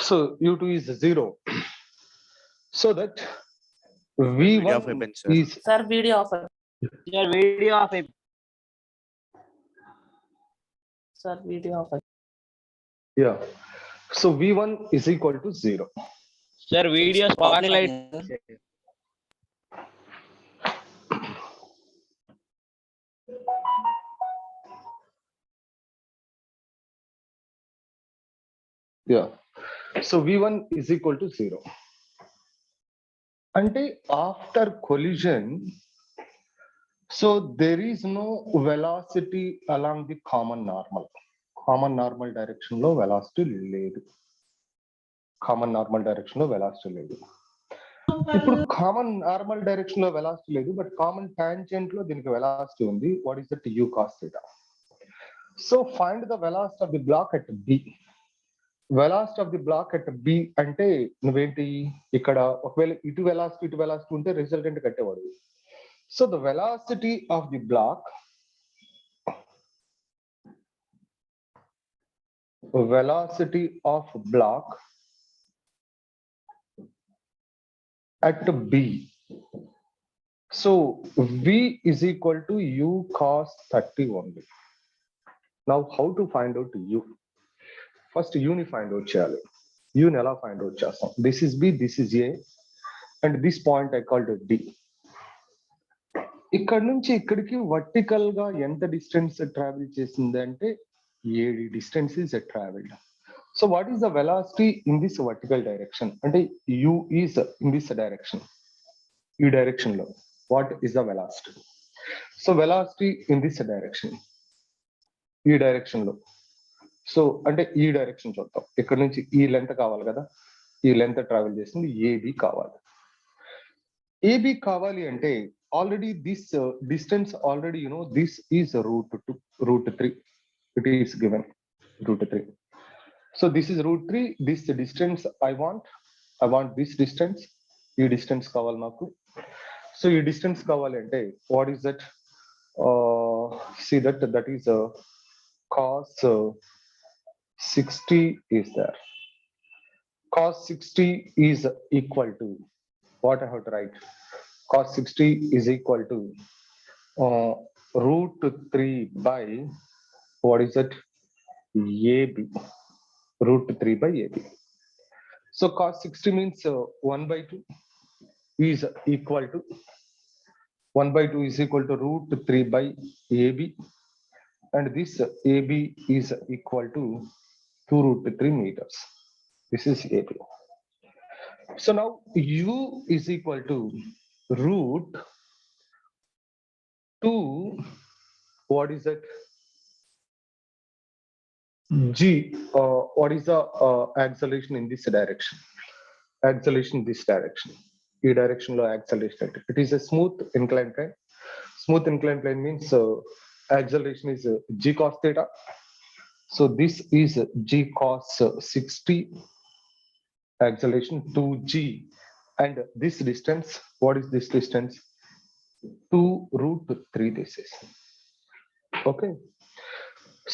So u2 is 0, so that Video of v1 ribbon, sir. is Sir, video off. Sir, video of a Sir, video off. yeah, so v1 is equal to 0. sir video spotlight. Yeah, so v1 is equal to 0. Ante after collision, so there is no velocity along the common normal direction లో velocity లేదు. Common normal direction లో velocity లేదు. ఇప్పుడు common normal direction లో velocity లేదు, but common tangent లో దీనికి velocity ఉంది. What is that? u cos theta. So find the velocity of the block at b. Velocity of the block at b అంటే నువ్వేంటి ఇక్కడ ఒకవేళ ఇటు వెలాసిటీ ఉంటే రిజల్టెంట్ కట్టేవాడు. So the velocity of the block at b. So v is equal to u cos 30 only. Now how to find out u? First u ని find out చేయాలి. u ని ఎలా find out చేస్తాం? This is b, this is a, and this point I called it d. ఇక్కడ నుంచి ఇక్కడికి vertical గా ఎంత డిస్టెన్స్ ట్రావెల్ చేసింది అంటే 7 distance is travelled. So what is the velocity in this vertical direction? అంటే u is in this direction, ఈ direction లో what is the velocity? So velocity in this direction, ఈ డైరెక్షన్ లో. So అంటే ఈ direction చూద్దాం. ఇక్కడ నుంచి ఈ లెంత్ కావాలి కదా, ఈ లెంత్ ట్రావెల్ చేసింది ఏబి కావాలి. ఏబి కావాలి అంటే already this distance already this is √3. It is given √3. So this is √3. This distance I want this distance, ఈ డిస్టెన్స్ కావాలి నాకు. సో ఈ డిస్టెన్స్ కావాలి అంటే what is that? See that is cos 60 is there. Cos 60 is equal to what I have to write? Cos 60 is equal to √3 by what is that? AB. √3 by AB. So cos 60 means 1/2 is equal to 1/2 is equal to √3 by AB, and this AB is equal to 2√3 meters. This is AB. So now u is equal to √2. What is that? G. What is the acceleration in this direction? Acceleration in this direction. ఈ direction లో acceleration. It is a smooth inclined plane. Smooth inclined plane means acceleration is g cos theta. So this is g cos 60, acceleration 2g, and this distance, what is this distance? 2√3 this is. Okay.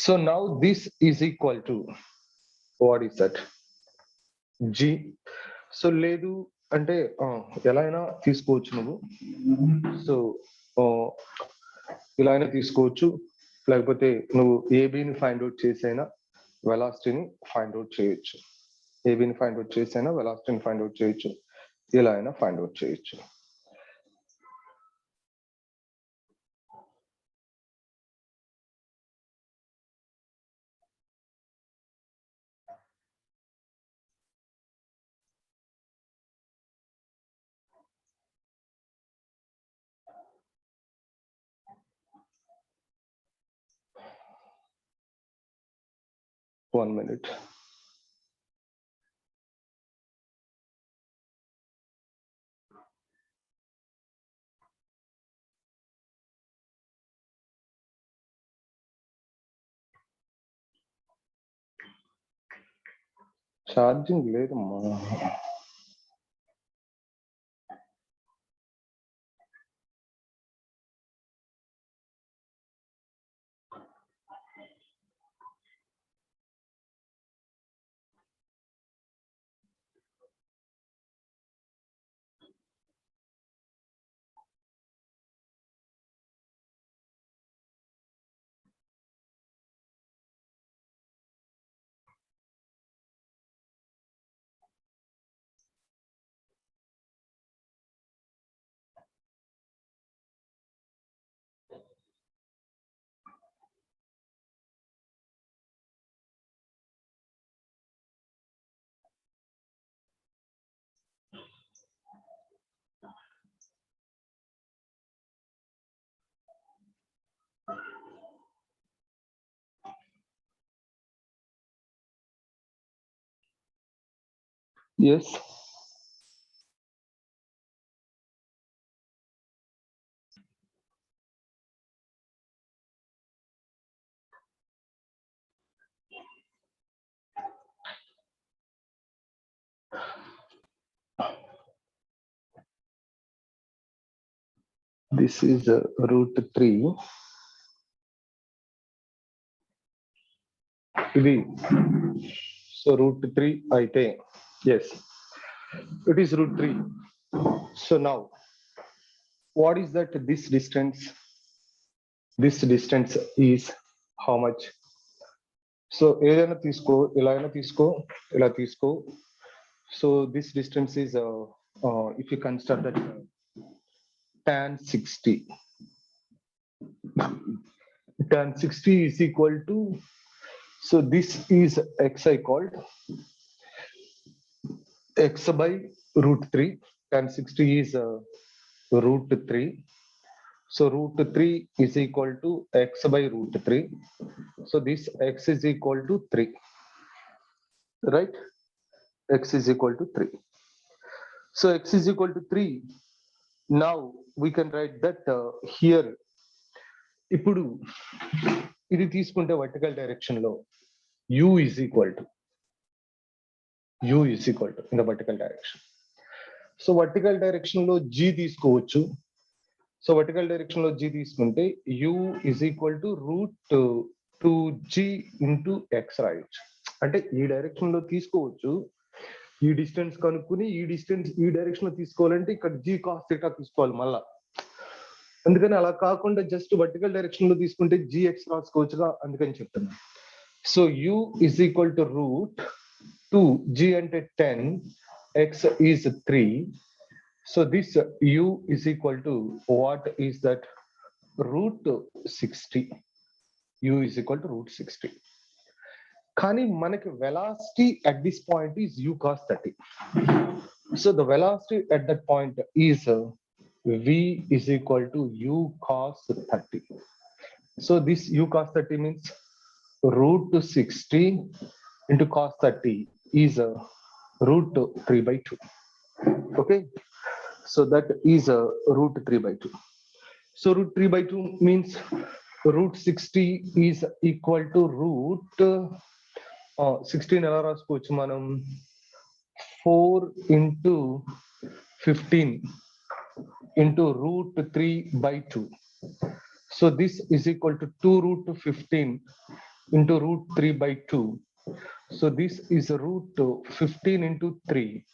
So now this is equal to what is that? G. So లేదు అంటే ఎలా అయినా తీసుకోవచ్చు నువ్వు. So ఇలా అయినా తీసుకోవచ్చు, లేకపోతే నువ్వు ఏబిని ఫైండ్ అవుట్ చేసైనా వెలాసిటీని ఫైండ్ అవుట్ చేయొచ్చు. ఏబిని ఫైండ్ అవుట్ చేసైనా వెలాసిటీని ఫైండ్ అవుట్ చేయొచ్చు, ఇలా అయినా ఫైండ్ అవుట్ చేయొచ్చు. One minute. ఛార్జింగ్ లేదమ్మా. Yes. This is root 3. So root 3 aite. Yes, it is root 3. So now, what is that this distance? This distance is how much? So ఏదైనా తీసుకో, ఇలా అయినా తీసుకో, ఇలా తీసుకో. So this distance is if you consider that tan 60. Tan 60 is equal to, so this is xi called x by root 3. Tan 60 is root 3. So root 3 is equal to x by root 3. So this x is equal to 3. Right? X is equal to 3. So x is equal to 3. Now we can write that here. ఇప్పుడు ఇది తీసుకుంటే vertical direction లో u is equal to in the vertical direction. So vertical direction లో g తీసుకోవచ్చు. So vertical direction లో g తీసుకుంటే u is equal to root 2g into x రాయొచ్చు. అంటే ఈ డైరెక్షన్ లో తీసుకోవచ్చు, ఈ డిస్టెన్స్ కనుక్కుని ఈ డిస్టెన్స్ ఈ డైరెక్షన్ లో తీసుకోవాలంటే ఇక్కడ g cos theta తీసుకోవాలి మళ్ళా. అందుకని అలా కాకుండా జస్ట్ వర్టికల్ డైరెక్షన్ లో తీసుకుంటే gx రాసుకోవచ్చుగా, అందుకని చెప్తున్నా. So u is equal to root 2, g అంటే 10, x is 3. So this u is equal to what is that? Root 60. U is equal to root 60. కానీ మనకి velocity at this point is u cos 30. So the velocity at that point is v is equal to u cos 30. So this u cos 30 means root 60 into cos 30 is root 3 by 2. Okay, so that is root 3 by 2. So root 3 by 2 means root 60 is equal to root 16 ఎలా రాసుకోవచ్చు మనం? 4 into 15 into root 3 by 2. So this is equal to 2 root 15 into root 3 by 2. So this is root 15 into 3,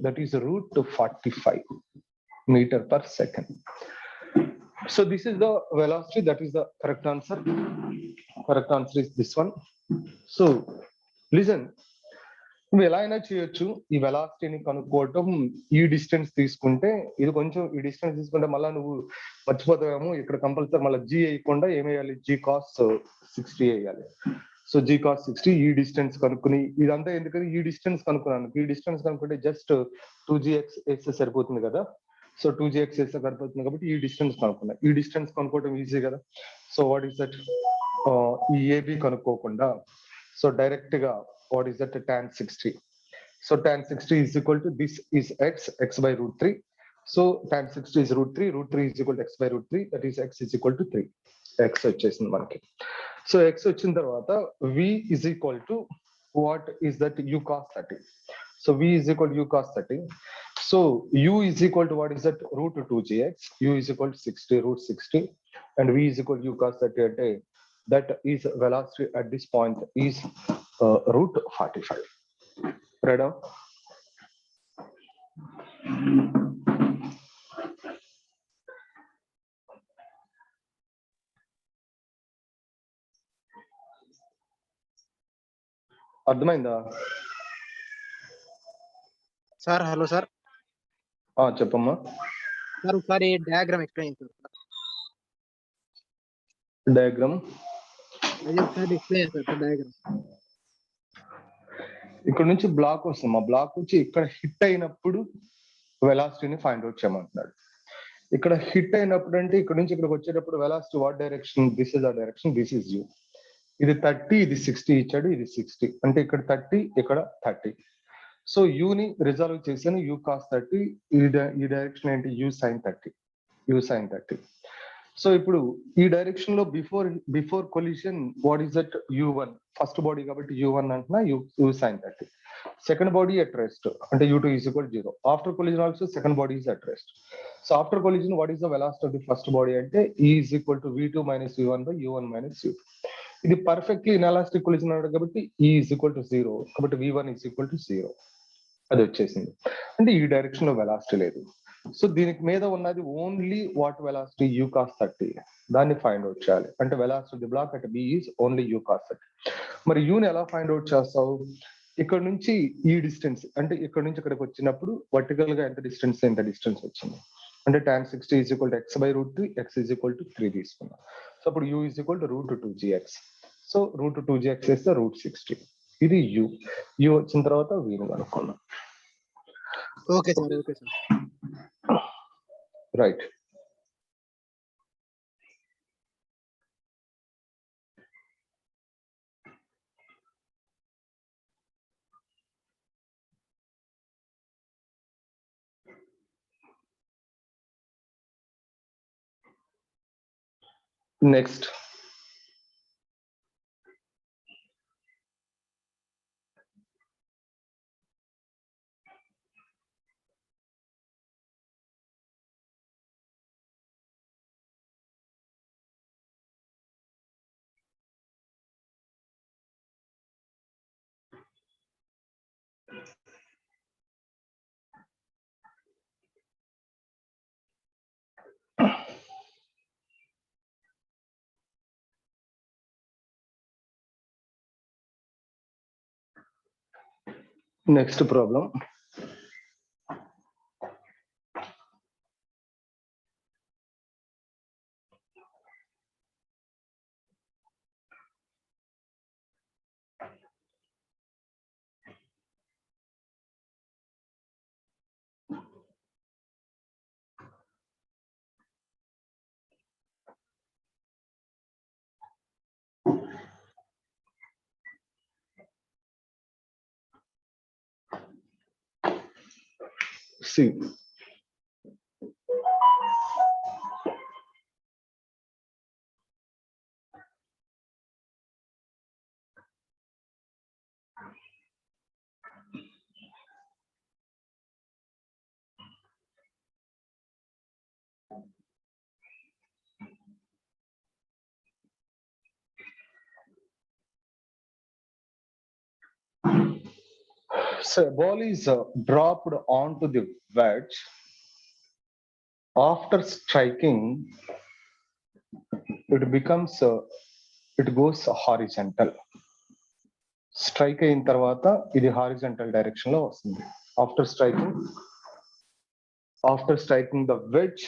that is root 45 meter per second. So this is the velocity, that is the correct answer. Correct answer is this one. So listen, నువ్వు ఎలా అయినా చేయొచ్చు ఈ వెలాసిటీని కనుక్కోవటం. ఈ distance తీసుకుంటే ఇది కొంచెం, ఈ డిస్టెన్స్ తీసుకుంటే మళ్ళీ నువ్వు మర్చిపోతావేమో, ఇక్కడ కంపల్సరీ మళ్ళీ g వేయకుండా ఏమేయాలి? g cos 60 వేయాలి. సో g cos 60 ఈ డిస్టెన్స్ కనుక్కుని, ఇదంతా ఎందుకని ఈ డిస్టెన్స్ కనుక్కున్నాను. ఈ డిస్టెన్స్ కనుక్కుంటే జస్ట్ 2gx వేస్తే సరిపోతుంది కదా. సో 2gx వేస్తే సరిపోతుంది కాబట్టి ఈ డిస్టెన్స్ కనుక్కున్నా. ఈ డిస్టెన్స్ కనుక్కోవటం ఈజీ కదా. So what is that? ఈ ఏబి కనుక్కోకుండా సో డైరెక్ట్ గా what is that? Tan 60. So tan 60 is equal to, this is x by root 3. So tan 60 is root 3 is equal to x by root 3, that is x is equal to 3. X వచ్చేసింది మనకి. So x వచ్చిన తర్వాత v is equal to what is that? u cos 30. So v is equal to u cos 30. So u is equal to what is that? Root 2gx. U is equal to 60 root 60 and v is equal to u cos 30 అంటే that is velocity at this point is root 45. Read out. అర్థమైందా? Sir hello sir. చెప్పమ్మా. Sir ఒకసారి diagram explain చేయండి. Diagram అది ఒకసారి explain చేస్తారు sir diagram. ఇక్కడ నుంచి బ్లాక్ వస్తుంది. మా బ్లాక్ వచ్చి ఇక్కడ హిట్ అయినప్పుడు వెలాసిటీని ఫైండ్ అవుట్ చేయమంటున్నాడు. ఇక్కడ హిట్ అయినప్పుడు అంటే ఇక్కడ నుంచి ఇక్కడికి వచ్చేటప్పుడు velocity what direction? This is ఆ డైరెక్షన్, దిస్ ఇస్ యూ. ఇది 30, ఇది 60 ఇచ్చాడు, ఇది 60 అంటే ఇక్కడ 30, ఇక్కడ 30. సో ని రిజాల్వ్ చేశాను u cos 30, ఈ డైరెక్షన్ ఏంటి u sin 30, u sin 30. So ఇప్పుడు ఈ డైరెక్షన్ లో before collision what is that u1, first body కాబట్టి u1 అంటున్నా u sin 30. Second body at rest అంటే u2 is equal to 0. After collision also second body is at rest. So after collision what is the velocity of the first body అంటే e is equal to v2 minus v1 by u1 minus u2. ఇది perfectly ఇనాలాస్టిక్ collision అన్నాడు కాబట్టి e is equal to 0, కాబట్టి v1 is equal to 0. అది వచ్చేసింది. అంటే ఈ direction లో వెలాసిటీ లేదు. సో దీనికి మీద ఉన్నది only what velocity u cos 30, దాన్ని ఫైండ్ అవుట్ చేయాలి. అంటే velocity of the block at b is only u cos 30. మరి u ని ఎలా ఫైండ్ అవుట్ చేస్తావు? ఇక్కడ నుంచి ఈ డిస్టెన్స్ అంటే ఇక్కడ నుంచి ఇక్కడికి వచ్చినప్పుడు వర్టికల్ గా ఎంత డిస్టెన్స్ వచ్చింది అంటే tan 60 is equal to x by root 3, x is equal to 3 తీసుకున్నాం. సో అప్పుడు u is equal to root 2gx. So root 2gx వేస్తే root 60. ఇది u వచ్చిన తర్వాత v ని కనుక్కున్నాం. Okay sir. Right. Next problem. See, so a ball is dropped onto the wedge. After striking, it goes horizontal. Strike అయిన తర్వాత ఇది horizontal direction లో వస్తుంది. After striking the wedge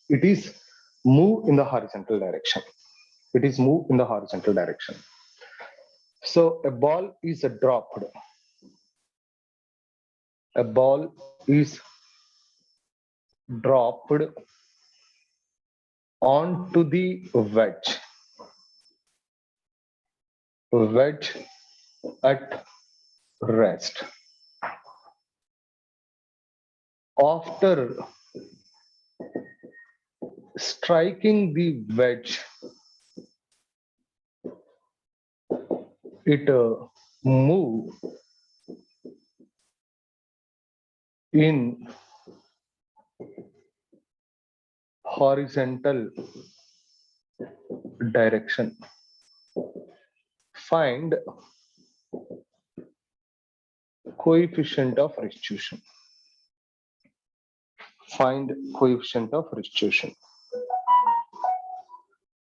it is move in the horizontal direction. So a ball is dropped. A ball is dropped onto the wedge at rest. After striking the wedge, it move in horizontal direction. Find coefficient of restitution.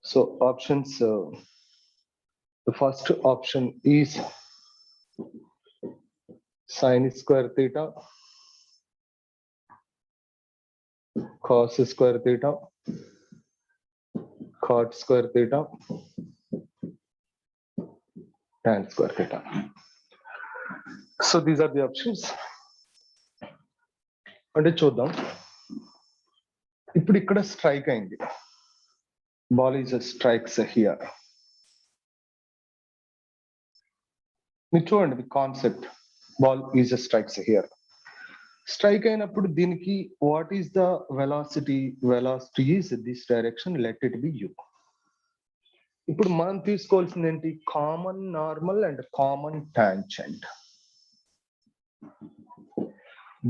So options, the first option is sin square theta, cos square theta, cot square theta, tan square theta. So these are the options. అంటే చూద్దాం. ఇప్పుడు ఇక్కడ strike అయింది. Ball is a strikes here. మీరు చూడండి concept. ball is strikes here. Strike అయినప్పుడు దీనికి what is the velocity? Velocity is this direction, let it be u. ఇప్పుడు మనం తీసుకోవాల్సింది ఏంటి? Common normal and common tangent.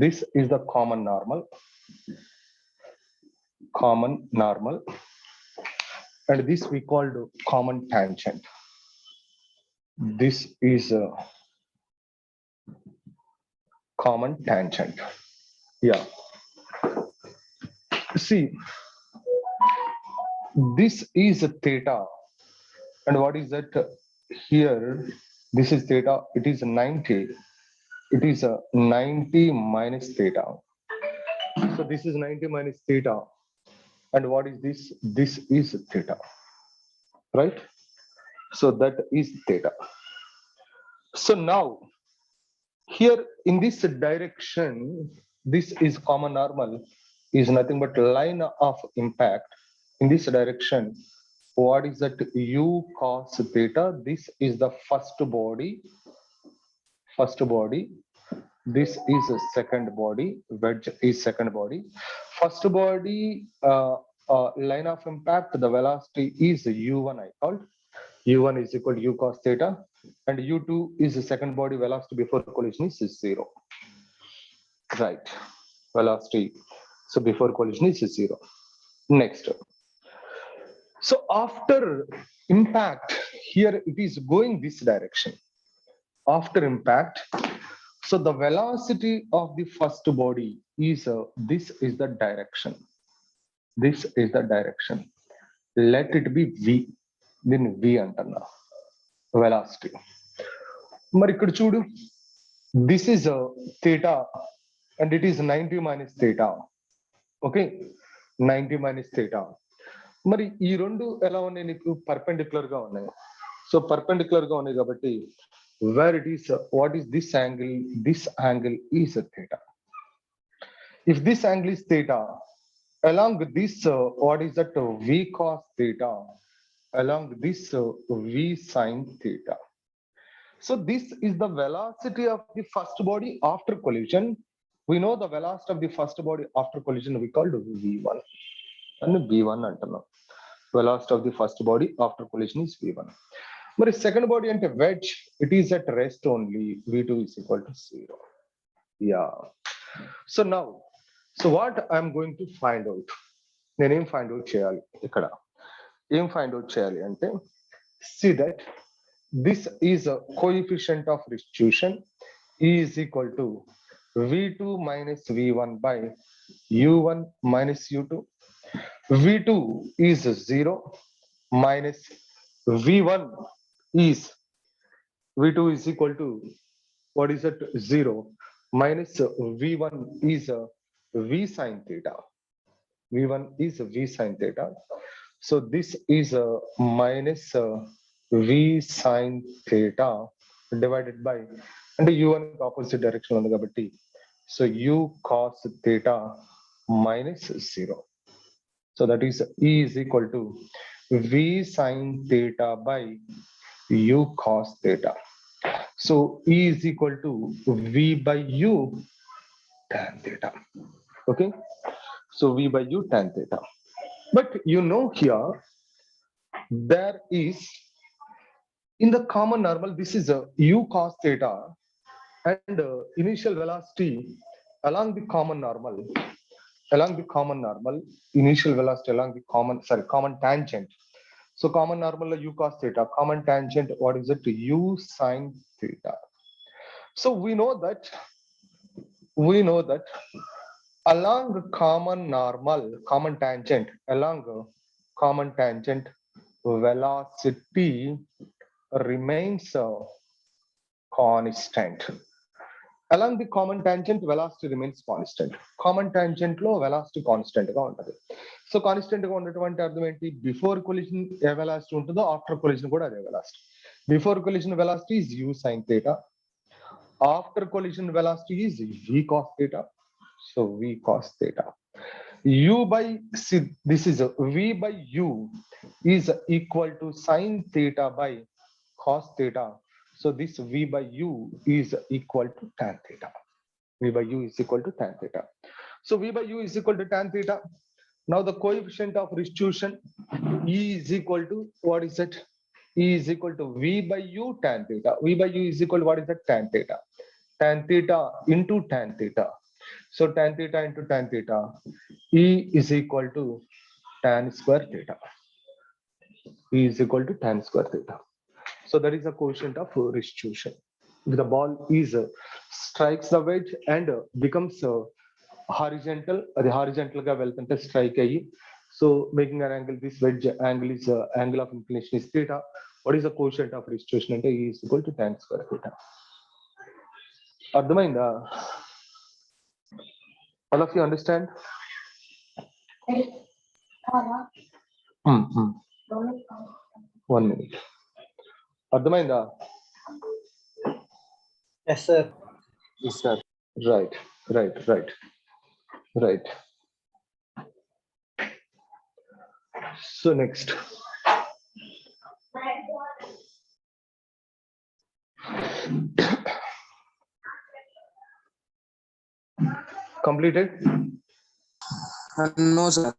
This is the common normal, and this we called common tangent. This is a common tangent. Yeah. See, this is a theta, and what is that here? This is theta. It is 90. It is a 90 minus theta. So this is 90 minus theta. And what is this? This is theta, right? So that is theta. So now, here in this direction, this is common normal, is nothing but line of impact. In this direction, what is that? U cos theta. This is the first body. This is a second body. Wedge is second body. First body line of impact, the velocity is u1, I called. U1 is equal to u cos theta, and u2 is the second body velocity before collision is 0. Right, velocity. So before collision is 0. Next. So after impact, here it is going this direction. After impact, so the velocity of the first body is this is the direction. This is the direction. Let it be v. Then v అంటున్నా velocity. మరి ఇక్కడ చూడు, this is a theta and it is 90 minus theta. Okay, 90 minus theta. మరి ఈ రెండు ఎలా ఉన్నాయి? నీకు పర్పెండిక్యులర్ గా ఉన్నాయి. సో పర్పెండిక్యులర్ గా ఉన్నాయి కాబట్టి where it is, what is this angle? This angle is a theta. If this angle is theta, along this what is that? V cos theta, along this v sin theta. So this is the velocity of the first body after collision. We know the velocity of the first body after collision we called v1 and v1 అంటున్నాం. Velocity of the first body after collision is v1. మరి second body అంటే wedge, it is at rest only, v2 is equal to 0. Yeah. So now, so what I'm going to find out, నేనేం find out చేయాలి? ఇక్కడ ఏం find out చేయాలి అంటే, see that this is a coefficient of restitution, E is equal to v2 minus v1 by u1 minus u2. v2 is 0 minus v1 is v2 is equal to, what is it? 0 minus v1 is v sin theta. v1 is v sin theta. So this is minus v sin theta divided by, and u1 opposite direction ఉంది కాబట్టి, so u cos theta minus 0. So that is E is equal to v sin theta by u cos theta. So E is equal to v by u tan theta. Okay, so v by u tan theta. But you know here there is, in the common normal, this is a u cos theta, and initial velocity along the common normal, initial velocity along the common tangent. So common normal u cos theta, common tangent, what is it? U sin theta. So we know that along common normal, common tangent, along common tangent, velocity remains constant. Along the common tangent, velocity remains constant. Common tangent లో velocity constant గా ఉంటుంది. So constant గా ఉన్నటువంటి అర్థం ఏంటి? Before collision a velocity ఉంటుందో after collision కూడా అదే velocity. Before collision velocity is u sin theta. After collision velocity is v cos theta. So v cos theta. U by, see, this is v by u is equal to sin theta by cos theta. So this V by U is equal to tan theta. V by U is equal to tan theta. So V by U is equal to tan theta. Now the coefficient of restitution E is equal to, what is it? E is equal to V by U tan theta. V by U is equal to, what is that? Tan theta. Tan theta into tan theta. So tan theta into tan theta. E is equal to tan square theta. E is equal to tan square theta. So that is a coefficient of restitution. If the ball is strikes the wedge and becomes horizontal, the horizontal ga velthunte strike ayi, so making an angle, this wedge angle is angle of inclination is theta. What is the coefficient of restitution? And E is equal to tan square theta. అర్థమైందా? All of you understand? One minute. అర్థమైందా? Yes, sir. Yes, sir. Right. So next. Completed? No, sir.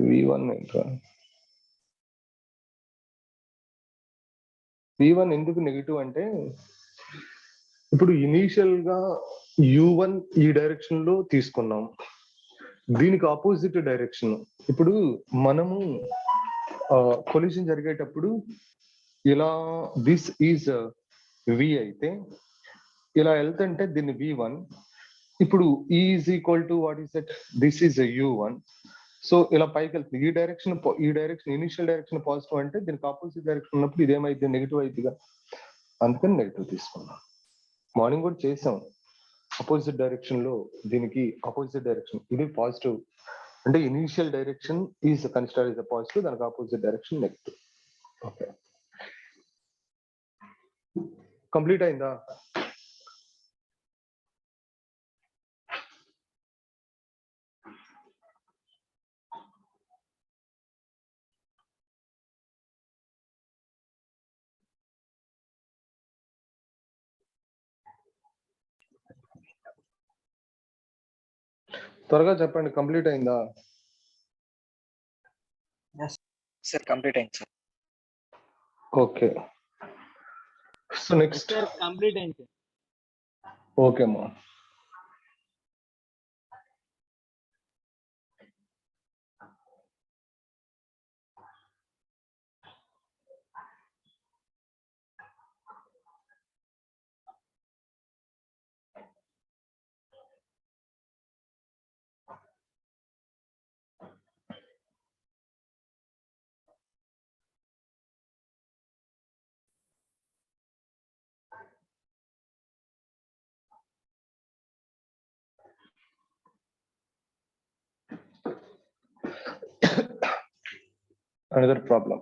V1 ఏంట్రా? V1 ఎందుకు negative అంటే ఇప్పుడు initial గా U1 ఈ direction లో తీసుకున్నాం, దీనికి ఆపోజిట్ డైరెక్షన్. ఇప్పుడు మనము కొలిషన్ జరిగేటప్పుడు ఇలా దిస్ ఈజ్ V అయితే ఇలా వెళ్తుంటే దీన్ని V1. ఇప్పుడు E is equal to what is that? This is U1. So ఇలా పైకి వెళ్తుంది. ఈ డైరెక్షన్ ఇనిషియల్ డైరెక్షన్ పాజిటివ్ అంటే దీనికి ఆపోజిట్ డైరెక్షన్ ఉన్నప్పుడు ఇదేమైంది? నెగిటివ్ అయిద్దిగా. అందుకని నెగిటివ్ తీసుకున్నాం. మార్నింగ్ కూడా చేసాం. అపోజిట్ డైరెక్షన్ లో దీనికి ఆపోజిట్ డైరెక్షన్ ఇది పాజిటివ్ అంటే initial direction is consider is positive, దానికి opposite direction negative. Okay, complete అయిందా? త్వరగా చెప్పండి, కంప్లీట్ అయిందా? Yes, sir. Complete అయింది, sir. Okay, so next. Sir complete అయింది సార్. ఓకే అమ్మా. Another problem.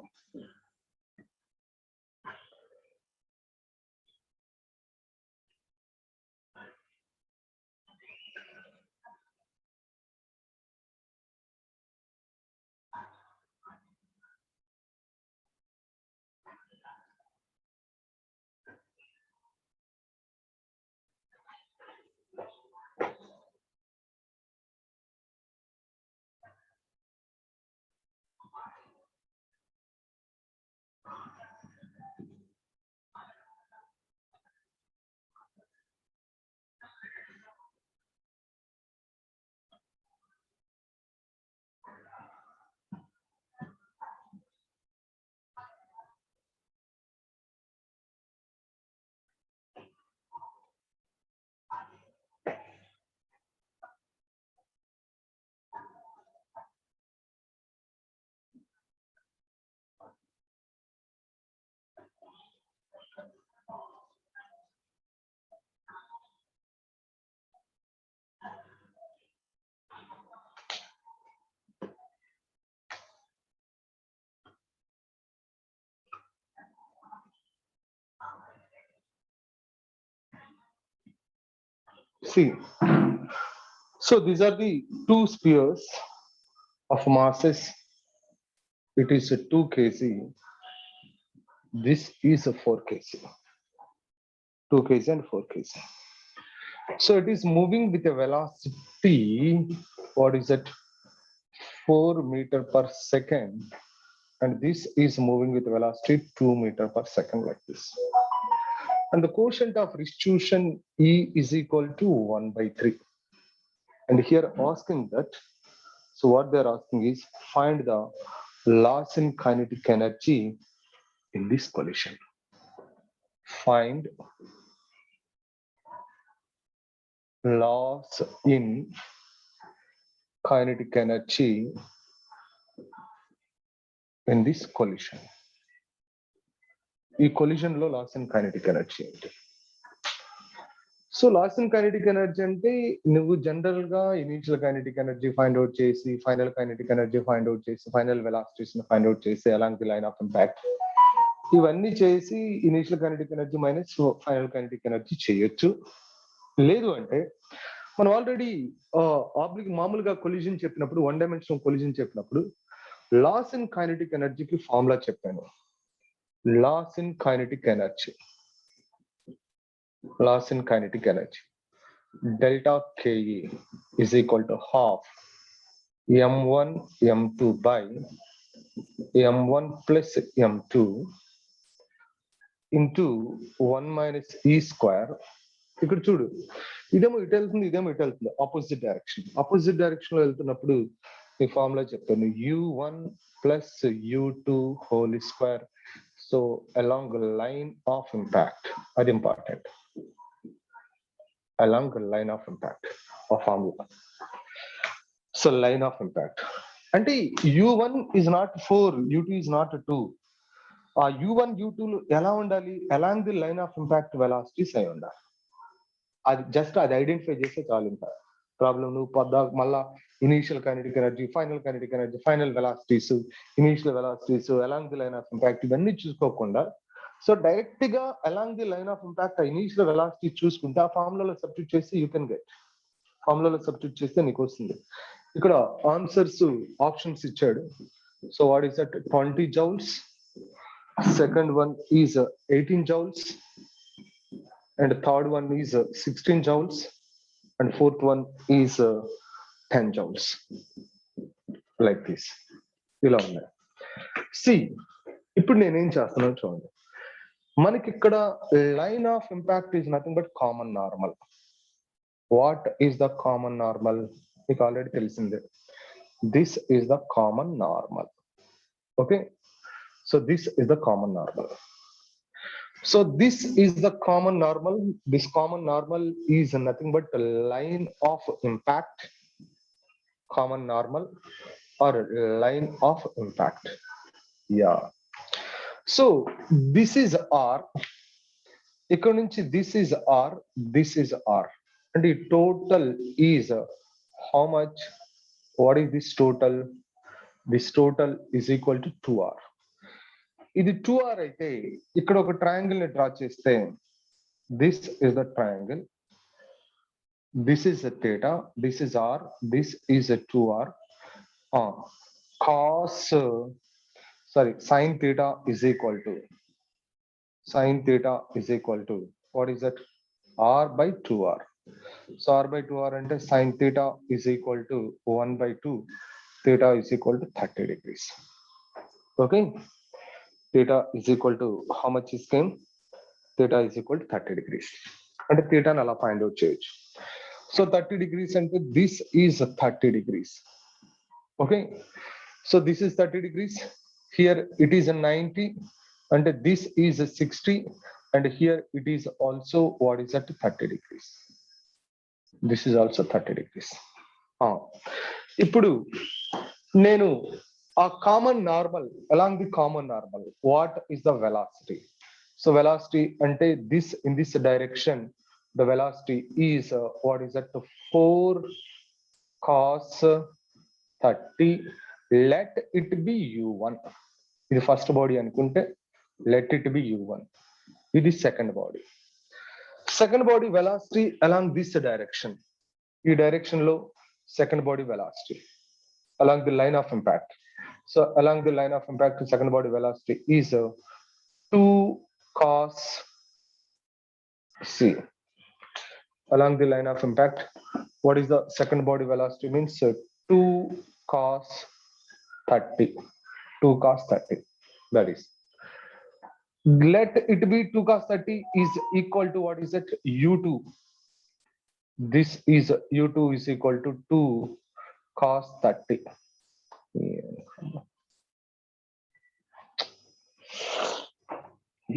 See, so these are the two spheres of masses it is a 2 kg. This is a 4 kg. 2 kg and 4 kg. So it is moving with a velocity, what is it? 4 meter per second. And this is moving with velocity 2 meter per second like this. And the quotient of restitution E is equal to 1 by 3. And here asking that, so what they're asking is find the loss in kinetic energy in this collision. Find loss in kinetic energy in this collision. ఈ collision లో loss in kinetic energy ఏంటి? So loss in kinetic energy అంటే నువ్వు general గా initial kinetic energy find out చేసి, final kinetic energy find out చేసి, final velocities ని find out చేసి, along the line of impact ఇవన్నీ చేసి initial kinetic energy minus final kinetic energy చేయొచ్చు. లేదు అంటే మనం ఆల్రెడీ మామూలుగా కొలిజన్ చెప్పినప్పుడు, 1 డైమెన్షనల్ కొలిజన్ చెప్పినప్పుడు లాస్ ఇన్ కైనెటిక్ ఎనర్జీకి ఫార్ములా చెప్పాను. Loss in kinetic energy. Loss in kinetic energy. Delta Ke is equal to half m1 m2 by m1 plus m2 into 1 minus e square. ఇక్కడ చూడు, ఇదేమో ఇటు వెళ్తుంది, ఇదేమో ఇటు వెళ్తుంది, ఆపోజిట్ డైరెక్షన్. ఆపోజిట్ డైరెక్షన్ లో వెళ్తున్నప్పుడు ఈ ఫార్ములా చెప్తాను, u1 plus u2 whole square. So along the line of impact, అది important. Along the line of impact of formula. So line of impact. అంటే u1 is not 4, u2 is not 2. ఆ u1 u2 ఎలా ఉండాలి? along the line of impact velocities అయి ఉండాలి. అది just అది identify చేస్తే చాలు. ఇంకా ప్రాబ్లం నువ్వు మళ్ళా initial kinetic energy, final kinetic energy, final velocities, initial velocities, along the line of impact ఇవన్నీ చూసుకోకుండా, సో డైరెక్ట్ గా along the line of impact initial velocity చూసుకుంటే ఆ ఫార్ములాలో సబ్స్టిట్యూట్ చేసి యూ కెన్ గెట్. ఫార్ములాలో సబ్స్టిట్యూట్ చేస్తే నీకు వస్తుంది. ఇక్కడ ఆన్సర్స్ ఆప్షన్స్ ఇచ్చాడు. So what is that? 20 joules. Second one is 18 joules. And the third one is 16 joules, and fourth one is 10 joules. Like this. ఇలా ఉన్నాయి. See, ఇప్పుడు నేనేం చేస్తున్నాను చూడండి. మనకి ఇక్కడ line of impact is nothing but common normal. What is the common normal? మీకు already తెలిసిందే. This is the common normal. Okay, so this is the common normal. So this is the common normal. This common normal is nothing but a line of impact, common normal or line of impact. Yeah. So this is R. Ikkada nunchi this is R, this is R. And the total is how much? What is this total? This total is equal to 2R. ఇది 2R అయితే ఇక్కడ ఒక triangle ని draw చేస్తే this is the triangle, this is theta, this is R, this is 2R. Sin theta is equal to what is that? R by 2R. So R by 2R అంటే sin theta is equal to 1 by 2, theta is equal to 30 degrees. Okay, theta is equal to how much is came? Theta is equal to 30 degrees. And theta nala find out చేయొచ్చు. So 30 degrees అంటే this is 30 degrees. Okay, so this is 30 degrees. Here it is a 90 and this is a 60 and here it is also what is that? 30 degrees. This is also 30 degrees. ఇప్పుడు నేను a common normal, along the common normal, what is the velocity? So velocity ante this, in this direction the velocity is what is that? 4 cos 30. Let it be u1. ఇది first body అనుకుంటే let it be u1. ఇది second body. Second body velocity along this direction. ఈ direction లో second body velocity along the line of impact. So along the line of impact, the second body velocity is 2 cos c. Along the line of impact, what is the second body velocity? Means 2 cos 30. 2 cos 30. That is. Let it be 2 cos 30 is equal to what is it? u2. This is u2 is equal to 2 cos 30.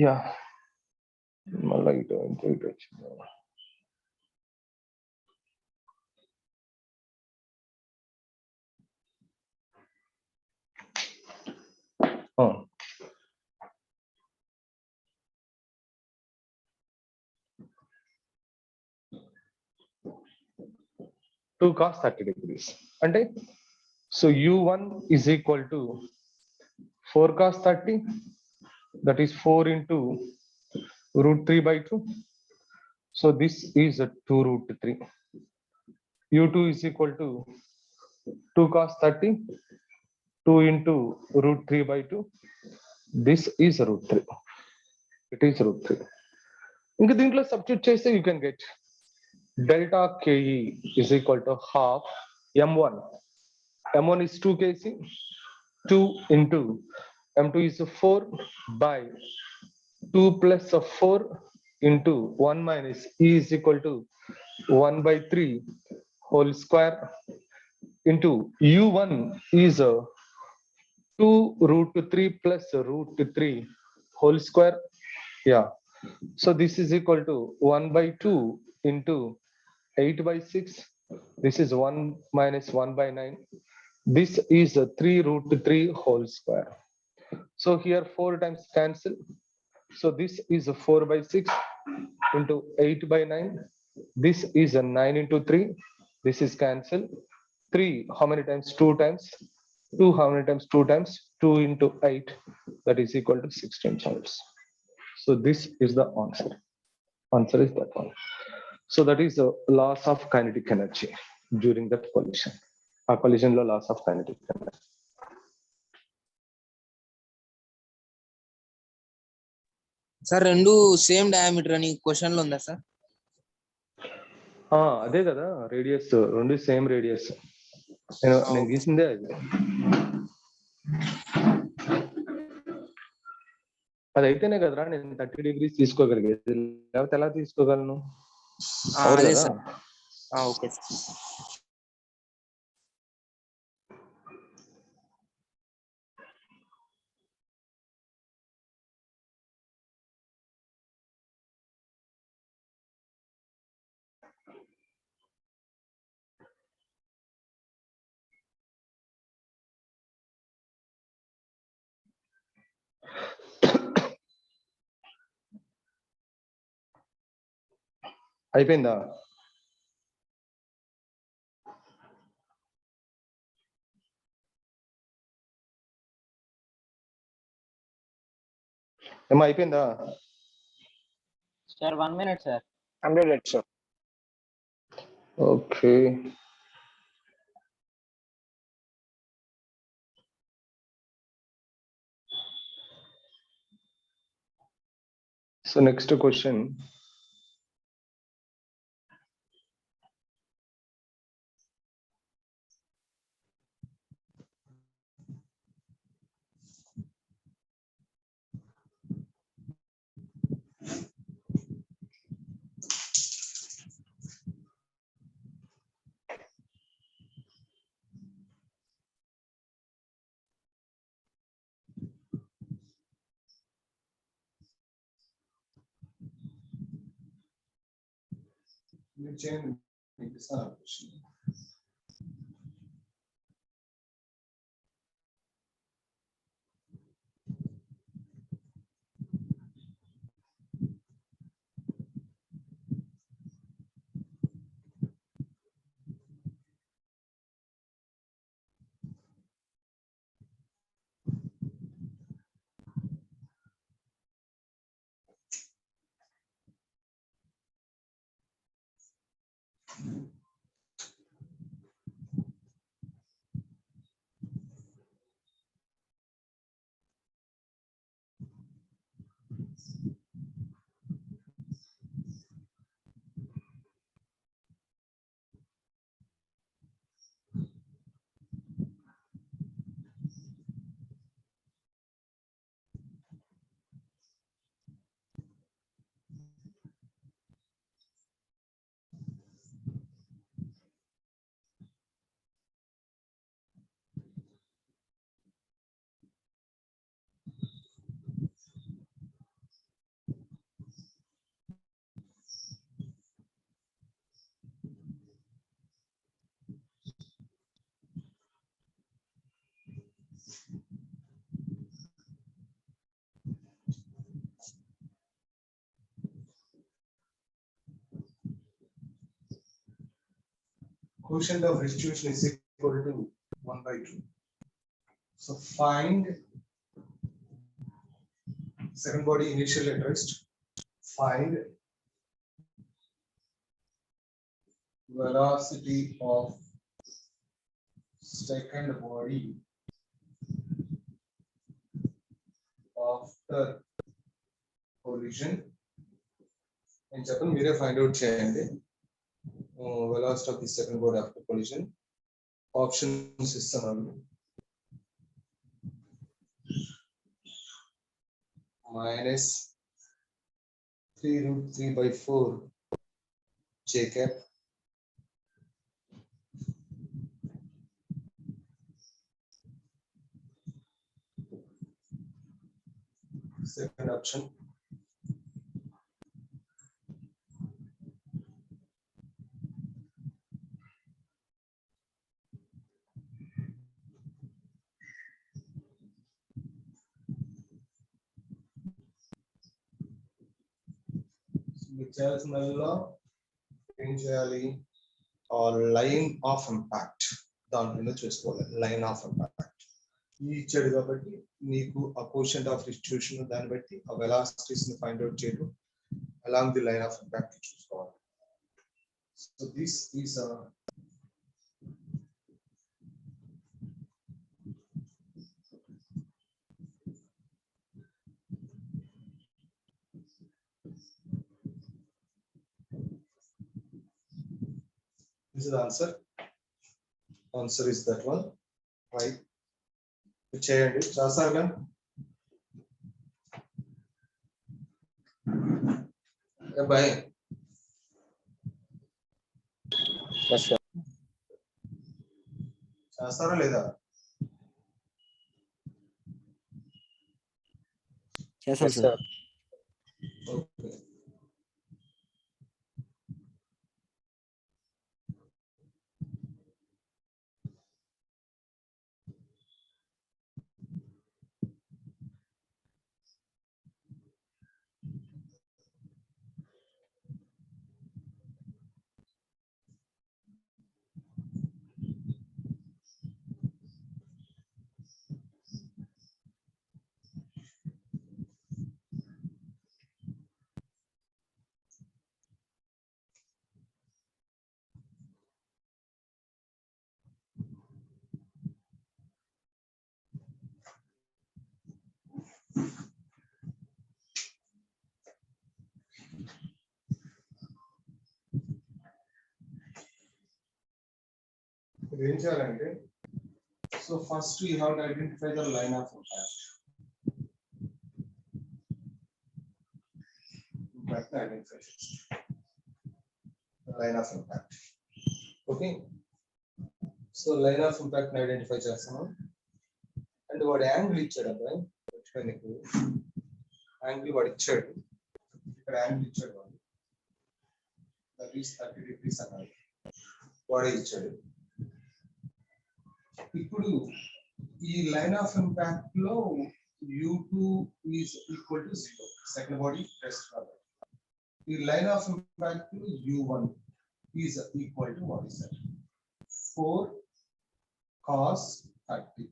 Yeah. మళ్ళీ ఇటు వచ్చింది. Oh. Two cos 30 degrees. అంటే so u1 is equal to 4 cos 30, that is 4 into root 3 by 2. So this is a 2 root 3. u2 is equal to 2 cos 30, 2 into root 3 by 2. This is root 3. It is root 3. ఇంకా దీంట్లో substitute చేస్తే you can get delta ke is equal to half m1. m1 is 2 kc, 2 into m2 is 4 by 2 plus 4 into 1 minus e is equal to 1 by 3 whole square into u1 is 2 root 3 plus root 3 whole square. Yeah. So this is equal to 1 by 2 into 8 by 6. This is 1 minus 1 by 9. This is 3 root 3 whole square. So here 4 times cancel. So this is 4 by 6 into 8 by 9. This is a 9 into 3. This is cancel. 3 how many times? 2 times. 2 how many times? 2 times. 2 into 8, that is equal to 16 joules. So this is the answer. Answer is that one. So that is the loss of kinetic energy during that collision. A collision lo loss of kinetic energy. Sir రెండు same diameter అని question లో ఉందా sir? అదే కదా radius, రెండు same radius. నేను గీసిందే అది. అది అయితేనే కదరా నేను 30 degrees తీసుకోగలిగేది, లేకపోతే ఎలా తీసుకోగలను? అదే సార్. Okay sir. అయిపోయిందా? ఏమో అయిపోయిందా? Sir, 1 minute, sir. Completed, sir. Okay. So next question. quotient of restitution is equal to 1 by 2. So find second body initial at rest. Find velocity of second body after collision. And చెప్పండి మీరే find out చేయండి. Velocity of the second body after collision. Options ఇస్తున్నాను. Minus 3√3/4 j cap. Second option. చేయాల్సిందల్లా ఏం చేయాలి line of impact దాని మీద చూసుకోవాలి లైన్ ఆఫ్ ఇంపాక్ట్ ఇచ్చాడు కాబట్టి నీకు ఆ కోషంట్ ఆఫ్ రిస్టిట్యూషన్ దాన్ని బట్టి ఆ వెలాసిటీస్ ని ఫైండ్ అవుట్ చేయడం along the line of impact చూసుకోవాలి so this is this is the answer. Answer is that one, right? చేయండి చేస్తారుగా బాయ్ చేస్తారా లేదా చేస్తాం సార్. ఓకే ఏం చేయాలంటే so first you have to identify the line of impact identify line of impact okay so line of impact identify చేస్తున్నాం and వాడు angle ఇచ్చాడు అబ్బాయి నీకు యాంగిల్ వాడు ఇచ్చాడు ఇక్కడ యాంగిల్ ఇచ్చాడు వాడు 30 degrees అన్నాడు వాడే ఇచ్చాడు ఇప్పుడు ఈ లైన్ ఆఫ్ ఇంపాక్ట్ లో u2 is equal to 0 second body rest కాబట్టి ఈ లైన్ ఆఫ్ ఇంపాక్ట్ లో u1 is equal to what is that 4 cos 30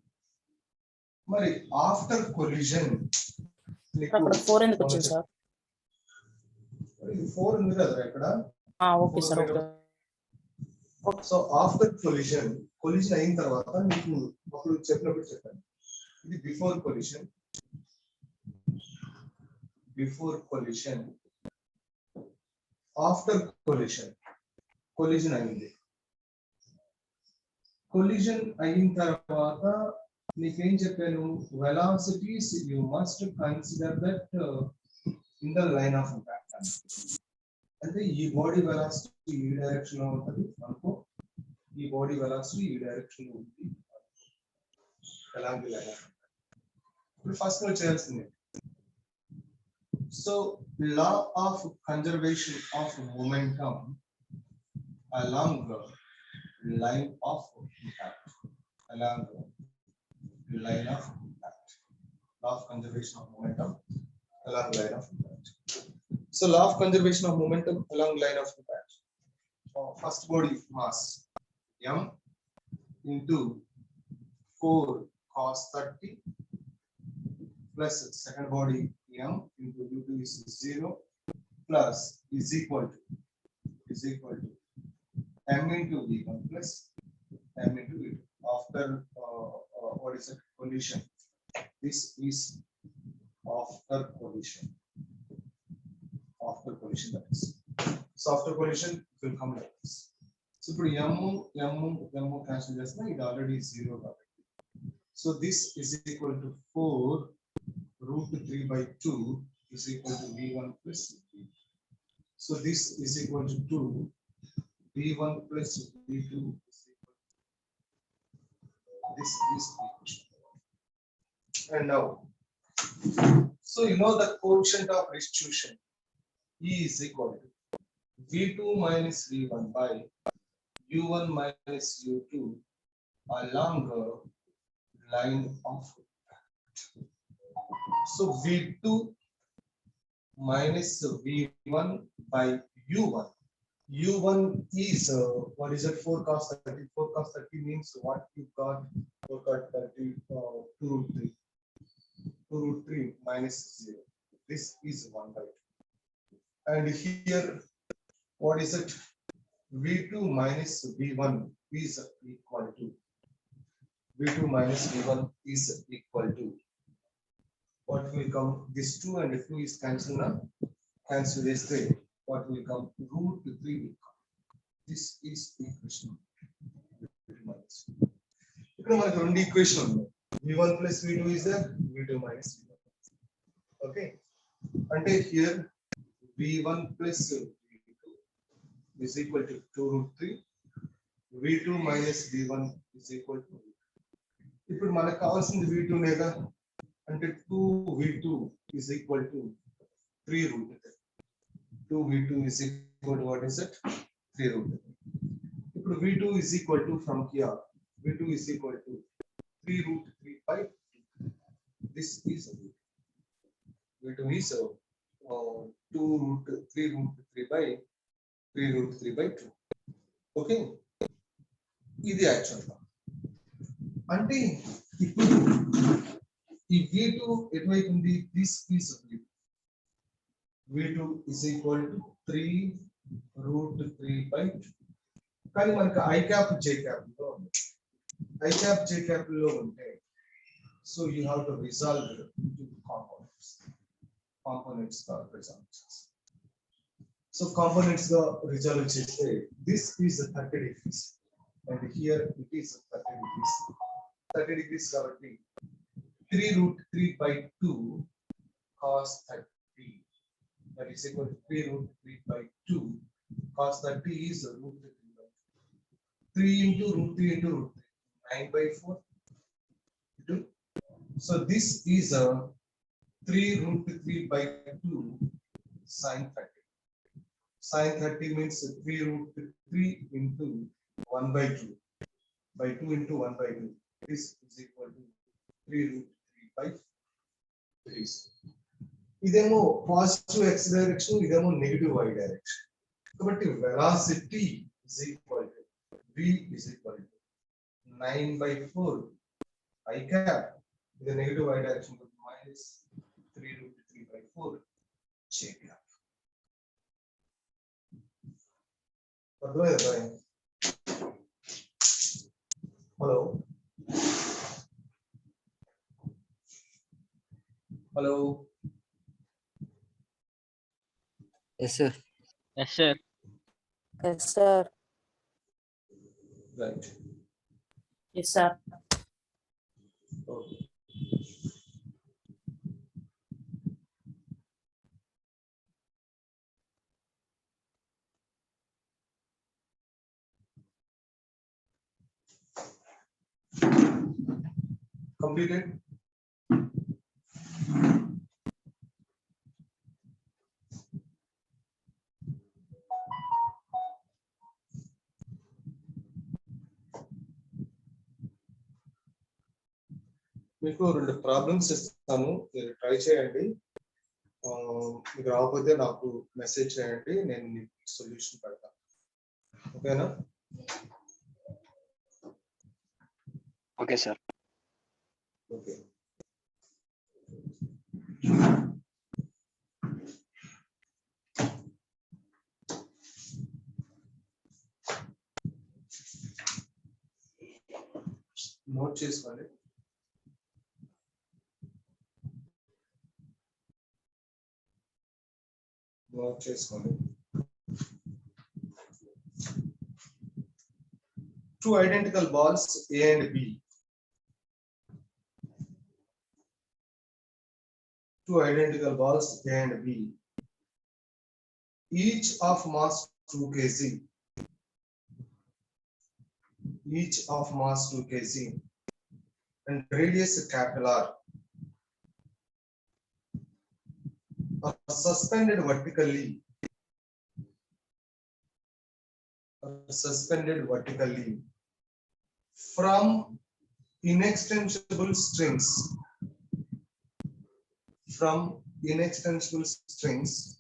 మరి ఆఫ్టర్ కొలిజన్ అక్కడ 4 ఎందుకు వచ్చింది సార్? 4 ఉంది కదా ఇక్కడ okay sir okay. So after collision అయిన తర్వాత నీకు అప్పుడు చెప్పినప్పుడు చెప్పాను ఇది బిఫోర్ కొలిజన్ ఆఫ్టర్ కొలిజన్ అయింది కొలిజన్ అయిన తర్వాత నీకేం చెప్పాను velocities you must consider that in the line of impact అంటే ఈ బాడీ వెలాసిటీ ఈ డైరెక్షన్ లో ఉంటుంది అనుకో ఈ బాడీ వెలాసిటీ ఈ డైరెక్షన్ లో ఉంది ఎలాంటి లైన్ ఆఫ్ ఇంపాక్ట్ ఇప్పుడు ఫస్ట్ నువ్వు చేయాల్సింది so law of conservation of momentum along the line of impact law of conservation of momentum along line of impact. So law of conservation of momentum along line of impact. First body mass m into 4 cos 30 plus second body m into u2 is 0 plus is equal to m into v1 plus m into v2 after what is it condition. This is after collision that is. So after collision it will come like this. So ఇప్పుడు m cancel చేస్తే ఇది already 0 కాబట్టి. So this is equal to 4 root 3 by 2 is equal to v1 plus v2. So this is equal to 2 v1 plus v2 is equal to this is equation. And now, so you know the coefficient of restitution E is equal to v2 minus v1 by u1 minus u2 along a line of. So v2 minus v1 by u1. U1 is what is it? 4 cos 30. 4 cos 30 means what you got? 4 cos 30 2 root 3. 2 root 3 minus 0. This is 1 by 2. And here, what is it? V2 minus V1 is equal to V2 minus V1 is equal to what will come? This 2 and 2 is cancelled now. Cancel this 3. What will come? Root 3 will come. This is equation. Here we have equation. V1 plus V2 is there. V2 minus V1. Okay. And here V1 plus V2 is equal to 2 root 3. V2 minus V1 is equal to. ఇప్పుడు మనకు కావాల్సింది V2 నేగా అంటే 2V2 is equal to 3 root 3. 2V2 is equal to what is it? 3 root 3. ఇప్పుడు V2 is equal to from here. V2 is equal to 3 root 3 by 2. This is V2 is 2 root 3 root 3 by 3 root 3 by 2. Okay. ఇది actual అంటే ఇప్పుడు ఈ V2 ఎటువైపు ఉంది? This piece of V2 is equal to 3 root 3 by 2. కానీ మనకి I cap J cap లో ఉంది. I cap J cap లో ఉంటే so you have to resolve it into components గా resolve చేస్తాం. So components గా resolve చేస్తే this is 30 degrees and here it is 30 degrees. 30 degrees కాబట్టి 3 root 3 by 2 cos 30 that is equal to 3 root 3 by 2 cos 30 is root 3 by 2. 3 into root 3 into root 3 9 by 4. So this is a 3 root 3 by 2 sin 30. Sin 30 means 3 root 3 into 1 by 2 by 2 into 1 by 2. This is equal to 3 root 3 by 3. ఇదేమో positive x direction, ఇదేమో negative y direction. కాబట్టి velocity is equal to v is equal to 9 by 4 I cap. ఇది negative y direction minus 3 root 3 by 4 J cap. అర్థమైందా? Hello hello. Yes, sir. Yes, sir. Yes, sir. Right. Yes, sir. Okay. Completed. మీకు 2 problems ఇస్తాను, మీరు try చేయండి. మీకు రాకపోతే నాకు message చేయండి, నేను సొల్యూషన్ పెడతాను. ఓకేనా? Okay, sir. Okay. నోట్ చేసుకోండి. నోట్ చేసుకోండి. Two identical balls A and B. Two identical balls A and B. Each of mass 2 kg. Each of mass 2 kg. And radius capital R. Are suspended vertically. Suspended vertically from inextensible strings. From inextensible strings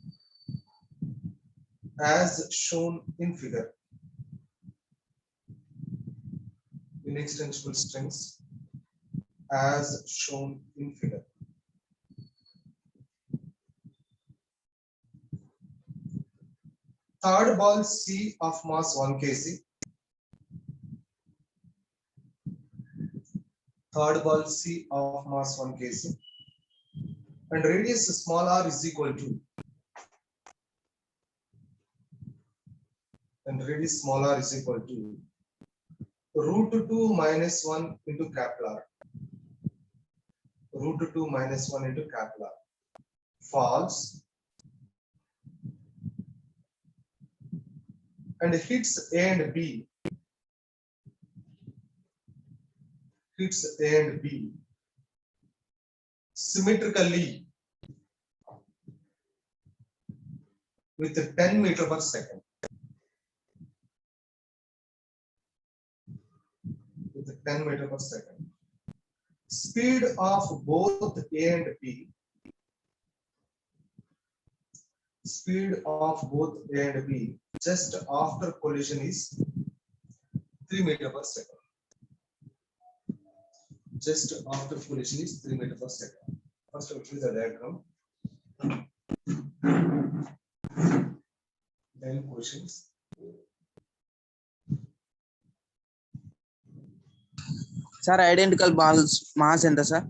as shown in figure. Inextensible strings as shown in figure. Third ball C of mass 1 kg. Third ball C of mass 1 kg. And radius small r is equal to. And radius small r is equal to root 2 minus 1 into capital R. Root 2 minus 1 into capital R. Falls. And hits A and B. Hits A and B symmetrically with 10 meter per second. With 10 meter per second. Speed of both A and B. Speed of both A and B just after collision is 3 meter per second. Just after collision is 3 meter per second. First, I will choose the diagram. Then questions. Sir identical balls mass ఎంత sir?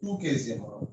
2 kg amount.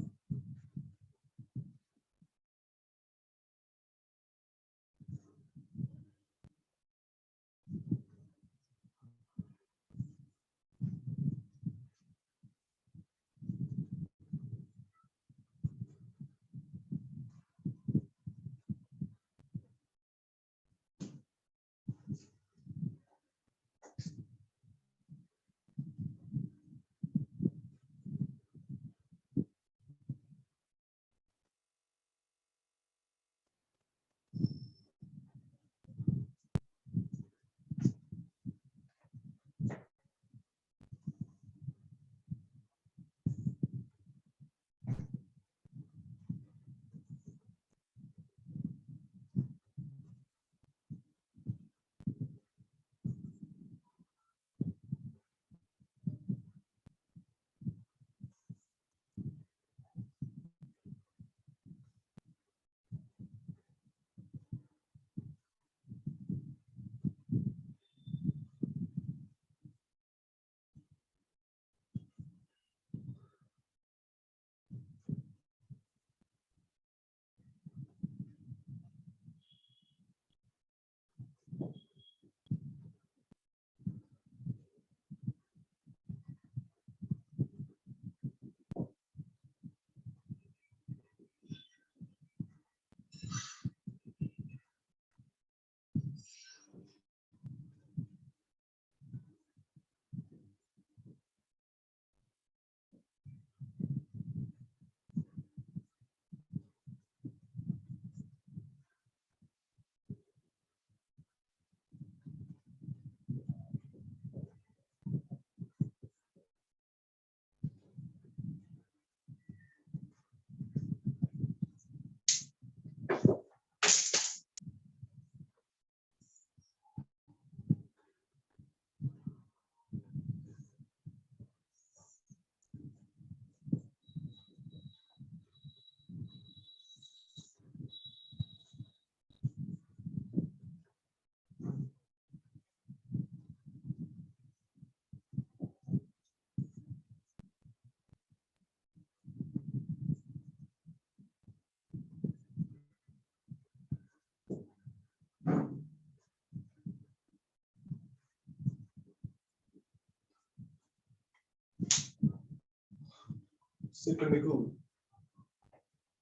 So ఇక్కడ మీకు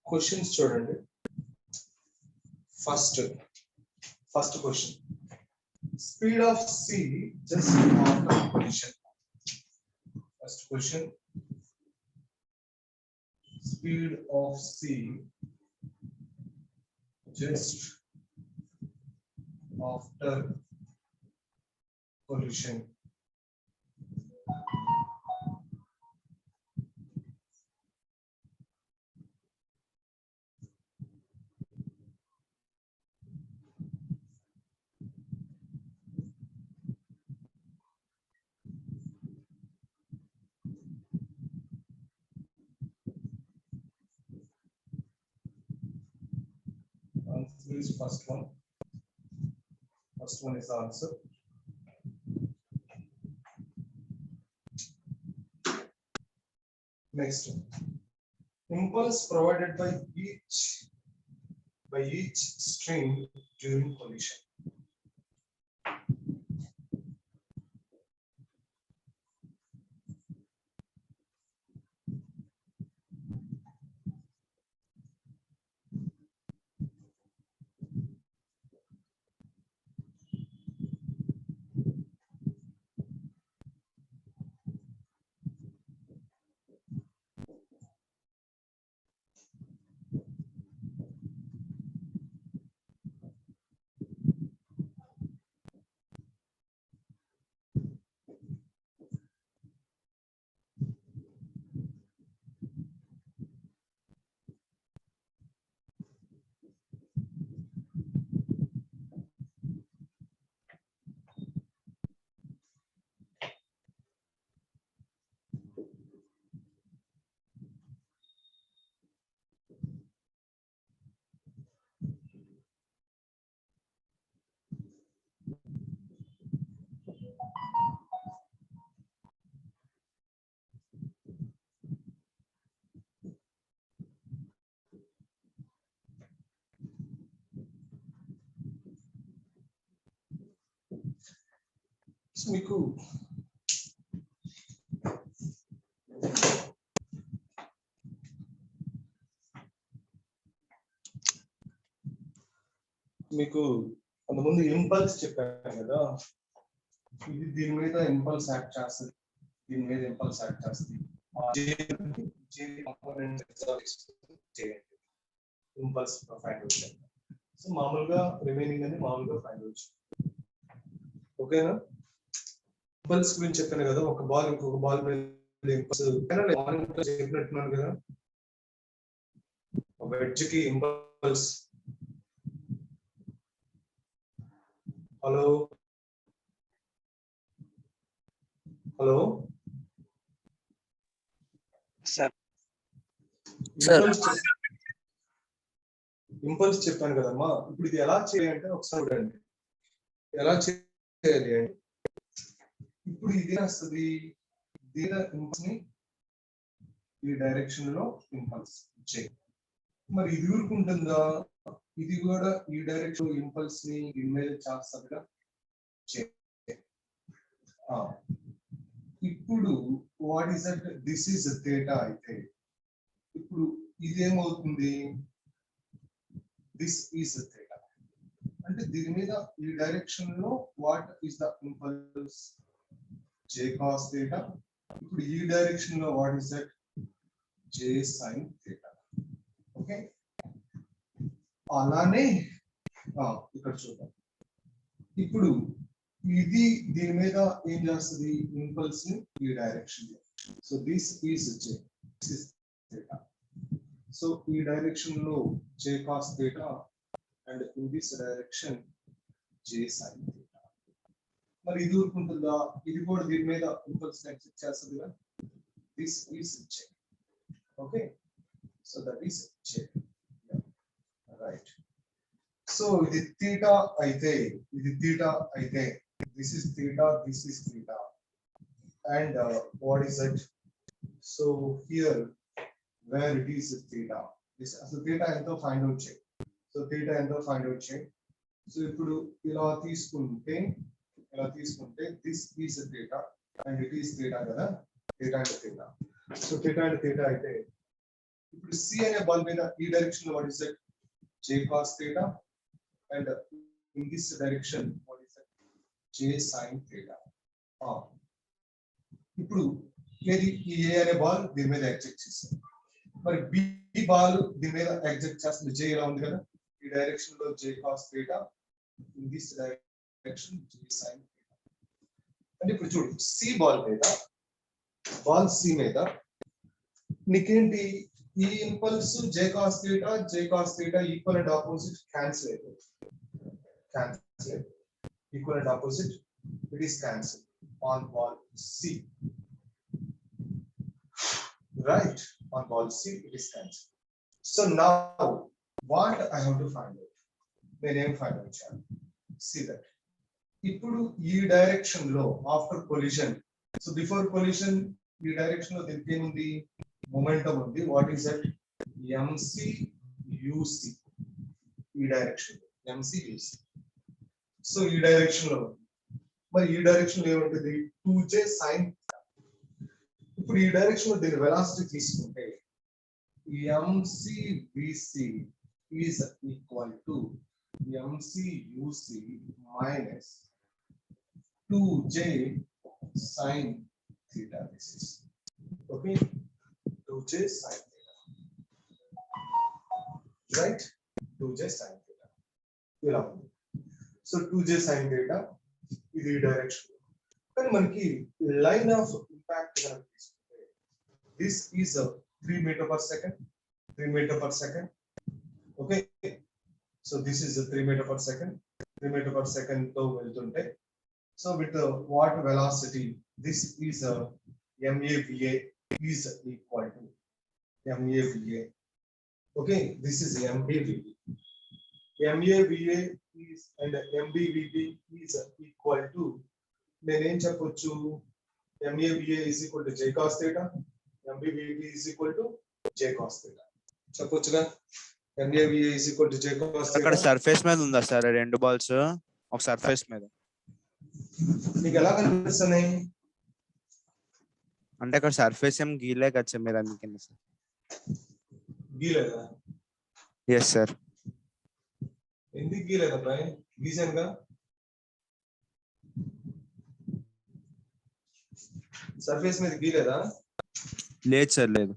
questions చూడండి. First question, speed of C just after collision. First question, speed of C just after collision. Answer is first one. First one is the answer. Next, impulse provided by each string during collision. So మీకు అంతకుముందు impulse చెప్పాను కదా, ఇది దీని మీద impulse act చేస్తుంది, దీని మీద ఇంపల్స్ యాక్ట్ చేస్తుంది. ఇంపల్స్ ఫైండ్ అవుట్ చేయాలి. సో మామూలుగా రిమైనింగ్ అని మామూలుగా ఫైండ్ అవుట్. ఓకేనా? ఇంపల్స్ గురించి చెప్పాను కదా, ఒక బాల్ ఇంకొక బాల్ మీద ఇంపల్స్ చెప్పినట్టున్నాను కదా, ఒక ఎడ్జ్ కి impulse. Hello hello sir impulse చెప్పాను కదమ్మా. ఇప్పుడు ఇది ఎలా చేయాలంటే ఒకసారి చూడండి, ఎలా చేయాలి అంటే ఇప్పుడు ఇది వస్తుంది, దీని ఇంపల్స్ ని ఈ డైరెక్షన్ లో ఇంపల్స్ చేయి. మరి ఇది ఊరుకుంటుందా? ఇది కూడా ఈ డైరెక్షన్ ఇంపల్స్ ని దీని మీద చేస్తుందిగా. ఇప్పుడు what is that? This is theta అయితే ఇప్పుడు ఇదేమవుతుంది? దిస్ ఈస్ థీటా అంటే దీని మీద ఈ డైరెక్షన్ లో what is the impulse? j cos theta. ఇప్పుడు ఈ డైరెక్షన్ లో what is that? j sin theta. Okay, అలానే ఇక్కడ చూద్దాం. ఇప్పుడు ఇది దీని మీద ఏం చేస్తుంది? ఇంపల్స్ ని ఈ డైరెక్షన్ లో. So this is j, this is theta. So ఈ డైరెక్షన్ లో j cos theta and in this direction j sin theta. మరి ఇది ఊరుకుంటుందా? ఇది కూడా దీని మీద ఇంపల్స్ ఎక్సెప్ట్ చేస్తుంది కదా. This is j. Okay, so that is j. Right. So ఇది థీటా అయితే, ఇది థీటా అయితే, this is theta, this is theta. And what is it? So here where it is theta, this అసలు theta ఎంతో find out చేయి. So theta ఎంతో find out చేయి. So ఇప్పుడు ఇలా తీసుకుంటే this is theta and it is theta కదా, theta and theta. So theta and theta అయితే ఇప్పుడు C అనే బాల్ మీద ఈ డైరెక్షన్ లో what is that j cos theta and in this direction what is that j sin theta. ఇప్పుడు ఏది ఈ A అనే బాల్ దీని మీద ఎగ్జెక్ట్ చేస్తుంది, మరి B బాల్ దీని మీద ఎగ్జెక్ట్ చేస్తుంది, j ఇలా ఉంది కదా, ఈ డైరెక్షన్ లో j cos theta, in this direction j sin theta. అంటే ఇప్పుడు చూడు C బాల్ మీద నీకేంటి ఈ impulse j cos theta equal and opposite cancel అయిపోతుంది, equal and opposite it is cancel on ball C, right? On ball C it is cancelled. So now what I have to find out? My name find out chal. See that. ఇప్పుడు ఈ direction లో after collision, so before collision ఈ direction లో దీనికి ఏముంది, momentum ఉంది. What is that mc uc, ఈ direction mc uc. So ఈ డైరెక్షన్ లో మరి ఈ డైరెక్షన్ లో ఏముంటుంది 2j sin. ఇప్పుడు ఈ డైరెక్షన్ లో దీని వెలాసిటీ తీసుకుంటే mc vc is equal to mc uc minus 2j sin theta. This is okay, 2j sin theta, right? 2j sin theta ఇలా ఉంది. సో 2j sin theta ఇది డైరెక్షన్, కానీ మనకి లైన్ ఆఫ్ ఇంపాక్ట్ కనుక తీసుకుంటే this is 3 meter per second, 3 meter per second. Okay, so this is 3 meter per second, 3 meter per second తో వెళ్తుంటే, so with what velocity, this is MAVA is equal to MAVA. Okay, this is MAVA. MAVA is and MBVB is equal to, నేనేం చెప్పొచ్చు, MAVA is equal to j cos theta, MBVB is equal to j cos theta. చెప్పొచ్చుగా, MAVA is equal to j cos theta. అక్కడ surface మీద ఉందా sir రెండు balls ఒక surface మీద? మీకు ఎలా కనిపిస్తున్నాయి? అంటే అక్కడ సర్ఫేస్ ఏం గీలే కదా సార్ మీరు, అందుకని సార్. గీలేదా? Yes sir. ఎందుకు గీలేదా అబ్బాయి? గీసానుగా. సర్ఫేస్ మీద గీలేదా? లేదు సార్, లేదు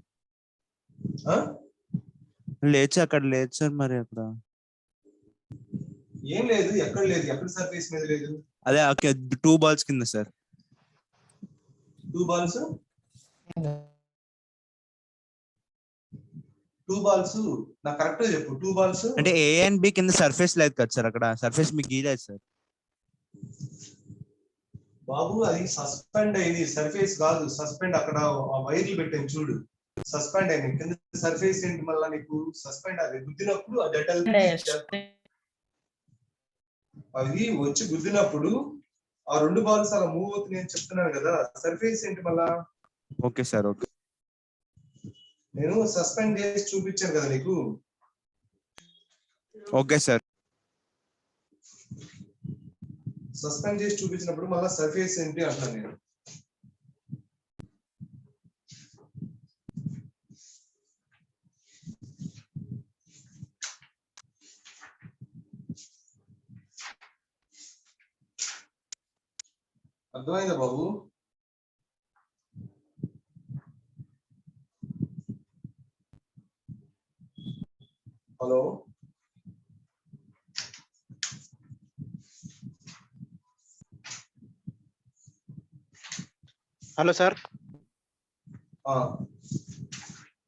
లేదు సార్, అక్కడ లేదు సార్. మరి అక్కడ ఏం లేదు, ఎక్కడ లేదు, ఎక్కడ సర్ఫేస్ మీద లేదు. అదే 2 balls కింద సార్. 2 balls, 2 balls నాకు కరెక్ట్ గా చెప్పు. 2 balls అంటే A and B కింద సర్ఫేస్ లేదు కదా సార్, అక్కడ సర్ఫేస్ మీకు గీలేదు సార్. బాబు అది సస్పెండ్ అయింది, సర్ఫేస్ కాదు. సస్పెండ్ అక్కడ వైర్లు పెట్టాను చూడు, సస్పెండ్ అయింది. కింద సర్ఫేస్ ఏంటి మళ్ళా నీకు? సస్పెండ్ అది గుద్దినప్పుడు అది వచ్చి గుద్దినప్పుడు ఆ 2 balls అలా మూవ్ అవుతుంది అని చెప్తున్నాను కదా. సర్ఫేస్ ఏంటి మళ్ళా? Okay sir, okay. నేను సస్పెండ్ చేసి చూపించాను కదా నీకు. Okay sir. సస్పెండ్ చేసి చూపించినప్పుడు మళ్ళీ సర్ఫేస్ ఏంటి అంటున్నాను నేను. అర్థమైందా బాబు? Hello, hello sir.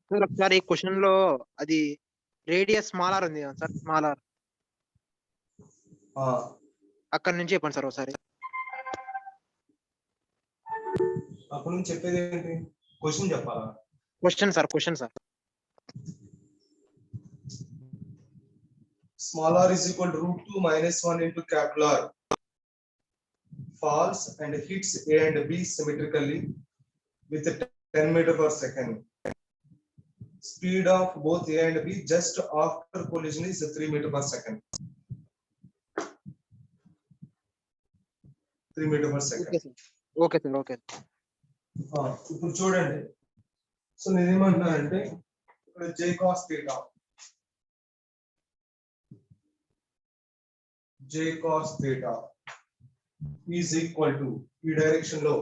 సార్ ఒకసారి ఈ క్వశ్చన్ లో అది రేడియస్ స్మాలర్ ఉంది కదా సార్, స్మాలర్ అక్కడ నుంచి చెప్పండి సార్ ఒకసారి. అప్పుడు నుంచి చెప్పేది ఏంటి? క్వశ్చన్ చెప్పాలా? Question sir. small r is equal to √2 minus 1 into capital R falls and hits A and B symmetrically with 10 meter per second. Speed of both A and B just after collision is 3 meter per second. 3 meter per second. Okay sir. ఇప్పుడు చూడండి, so నేనేమంటున్నానంటే ఇక్కడ j cos theta is equal to ఈ direction లో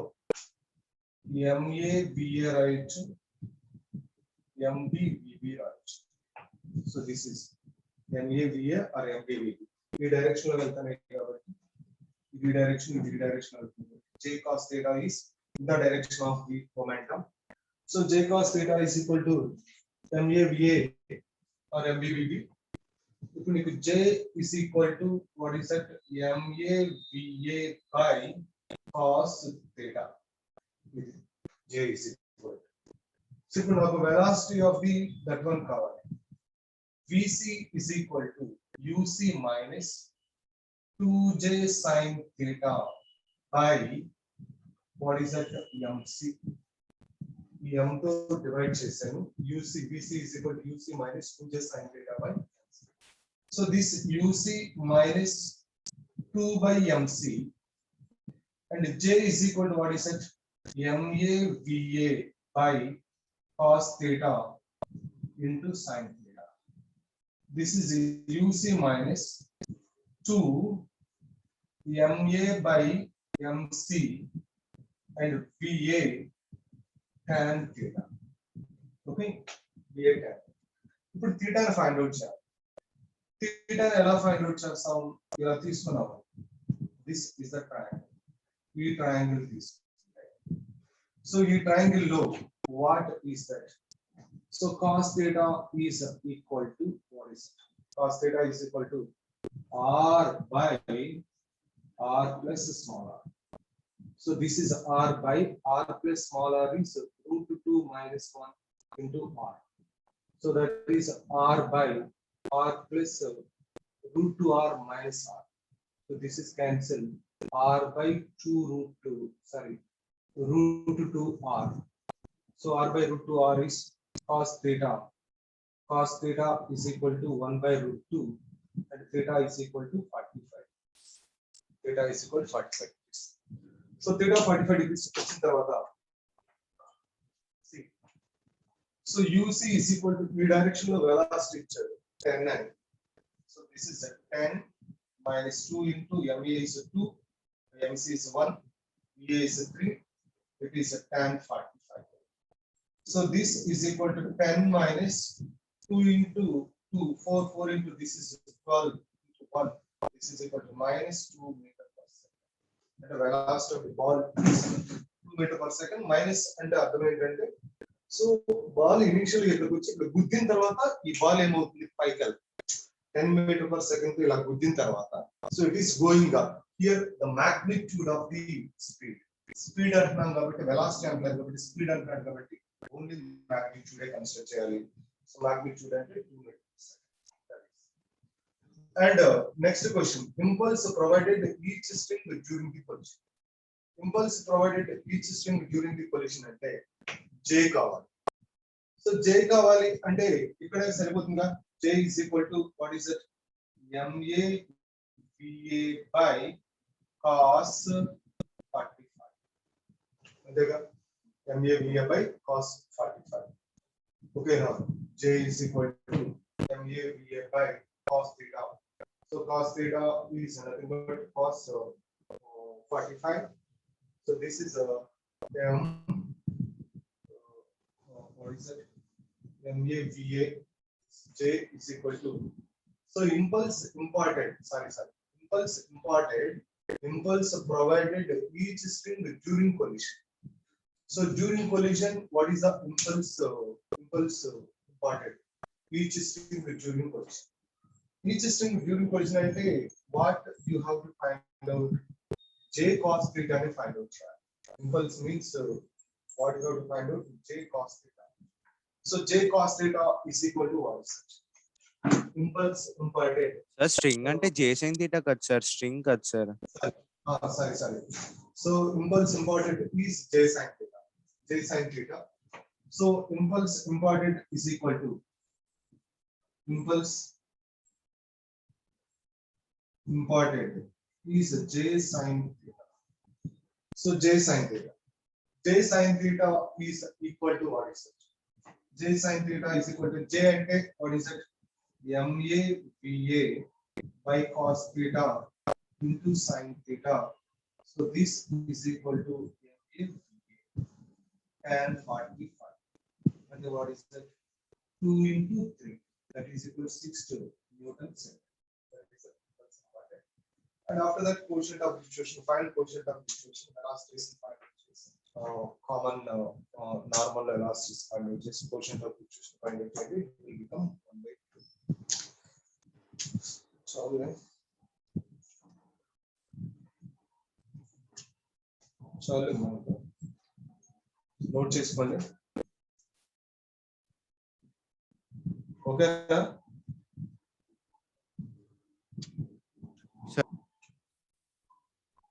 MA BA రాయొచ్చు, MB BB రాయొచ్చు. So this is MA BA or MB BB. ఈ direction లో వెళ్తున్నాయి కాబట్టి ఇది డైరెక్షన్ వెళ్తుంది. J cos theta is in the direction of the momentum. So J cos theta is equal to MA BA or MB BB. ఇప్పుడు నీకు J is equal to what is that MA BA by cos theta. J is equal to. So ఇప్పుడు నాకు velocity of the that one కావాలి. VC is equal to UC minus 2J sin theta by what is that MC. ఈ M తో divide చేశాను. UC VC is equal to UC minus 2J sin theta by MC. So this UC minus 2 by MC and J is equal to what is it? MA VA by cos theta into sin theta. This is UC minus 2 MA by MC and VA tan theta. Okay, VA tan. ఇప్పుడు theta ని find out చేయాలి. theta ని ఎలా find out చేస్తాం? ఇలా తీసుకున్నాం. This is the triangle. ఈ triangle తీసుకున్నాం. So ఈ triangle లో what is that? So cos theta is equal to what is it? Cos theta is equal to R by R plus small r. So this is R by R plus small r is root 2 minus 1 into R. So that is R by R plus root 2R minus R. So this is cancelled. R by 2 root 2, sorry, root 2R. So R by root 2R is cos theta. Cos theta is equal to 1 by root 2 and theta is equal to 45. Theta is equal to 45 degrees. So theta 45 degrees వచ్చిన తర్వాత see. So UC is equal to ఈ direction లో velocity ఇచ్చారు 10 అని. So this is a 10 minus 2 into MA is 2, MC is 1, VA is 3, it is a tan 45. So this is equal to 10 minus 2 into 2, 4 into this is 12 into 1. This is equal to minus 2 meter per second. And the velocity of the ball is 2 meter per second minus and అర్థం ఏంటంటే so ball initial ఇక్కడికి వచ్చి ఇక్కడ గుద్దిన తర్వాత ఈ ball ఏమవుతుంది పైకి వెళ్తుంది 10 meter per second తో ఇలా గుద్దిన తర్వాత so it is going up here the magnitude of the speed అంటున్నాం కాబట్టి వెలాసిటీ అంటున్నాం కాబట్టి స్పీడ్ అంటున్నాం కాబట్టి ఓన్లీ మాగ్నిట్యూడ్ కన్సిడర్ చేయాలి. సో మాగ్నిట్యూడ్ అంటే 2 meter per second. And next question, impulse provided each string during the collision. Impulse provided each string during the collision అంటే J కావాలి. సో J కావాలి అంటే ఇక్కడ సరిపోతుందా? J is equal to what is it? MA VA by cos 45. అంతేగా MA VA by cos 45. Okay, now J is equal to MA VA by cos theta. So cos theta is nothing but cos 45. So this is M what is it? MA VA J is equal to, so impulse imparted, impulse provided each string during collision. So during collision, what is the impulse imparted each string during collision? Each string during collision అంటే what you have to find out? J cos theta అని find out. Impulse means what you have to find out? J cos theta. So J cos theta is equal to what? Impulse imparted. Sir string అంటే J sin theta కదా sir, string కదా sir. Sorry. So impulse imparted is J sin theta. So impulse imparted is equal to impulse imparted is J sin theta. So J sin theta is equal to what is it? J sin theta is equal to J and K. What is it? MA VA by cos theta into sin theta. So this is equal to MA VA tan 45. And then what is that? 2 into 3. That is equal to 6 Newton centimeter. That's important. And after that, quotient of distribution, find quotient of distribution, elasticity, find common normal elasticity, find just quotient of distribution, find it will become 1/2. Solve. Solve. Note చేసుకోండి. ఓకేనా?